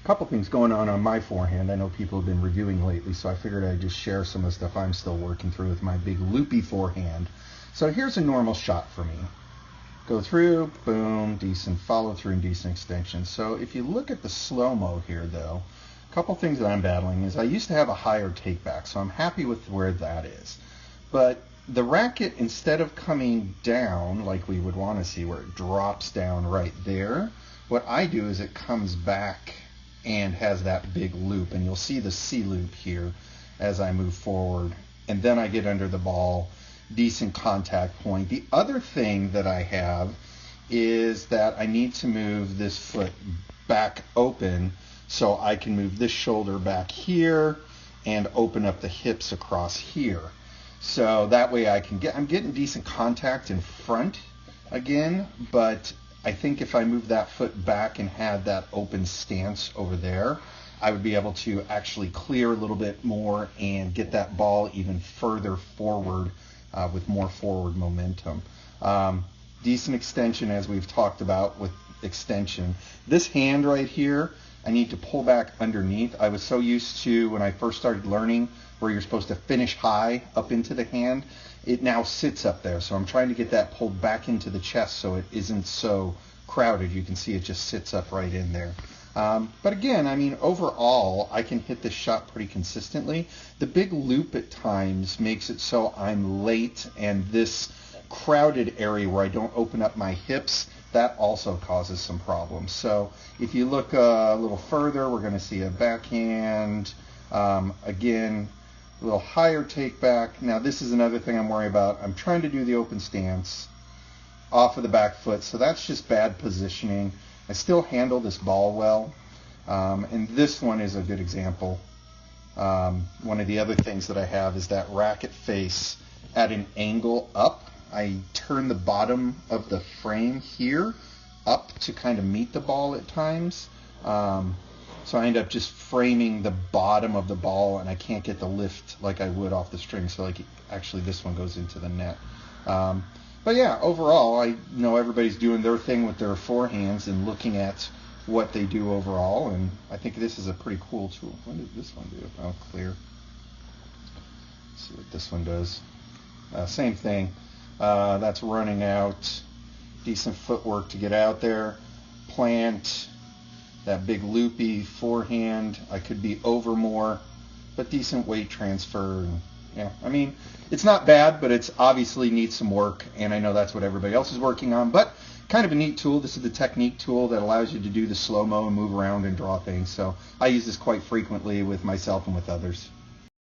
Couple things going on my forehand. I know people have been reviewing lately, so I figured I'd just share some of the stuff I'm still working through with my big loopy forehand. So here's a normal shot for me. Go through, boom, decent follow through and decent extension. So if you look at the slow-mo here though, a couple things that I'm battling is I used to have a higher take back, so I'm happy with where that is. But the racket, instead of coming down like we would want to see where it drops down right there, what I do is it comes back and has that big loop, and you'll see the C loop here as I move forward, and then I get under the ball, decent contact point. The other thing that I have is that I need to move this foot back open so I can move this shoulder back here and open up the hips across here. So that way I'm getting decent contact in front again, but I think if I move that foot back and had that open stance over there, I would be able to actually clear a little bit more and get that ball even further forward with more forward momentum. Decent extension, as we've talked about with extension. This hand right here, I need to pull back underneath. I was so used to, when I first started learning, where you're supposed to finish high up into the hand. It now sits up there, so I'm trying to get that pulled back into the chest so it isn't so crowded. You can see it just sits up right in there. But again, I mean, overall, I can hit this shot pretty consistently. The big loop at times makes it so I'm late, and this crowded area where I don't open up my hips, that also causes some problems. So if you look a little further, we're going to see a backhand. Again, a little higher take back. Now this is another thing I'm worried about. I'm trying to do the open stance off of the back foot, so that's just bad positioning. I still handle this ball well, and this one is a good example. One of the other things that I have is that racket face at an angle up. I turn the bottom of the frame here up to kind of meet the ball at times. So I end up just framing the bottom of the ball, and I can't get the lift like I would off the string. So like actually this one goes into the net. But yeah, overall, I know everybody's doing their thing with their forehands and looking at what they do overall, and I think this is a pretty cool tool. What did this one do? Oh, clear. Let's see what this one does. Same thing. That's running out. Decent footwork to get out there. Plant. That big loopy forehand. I could be over more, but decent weight transfer. And yeah, I mean, it's not bad, but it's obviously needs some work, and I know that's what everybody else is working on, but kind of a neat tool. This is the technique tool that allows you to do the slow-mo and move around and draw things. So I use this quite frequently with myself and with others.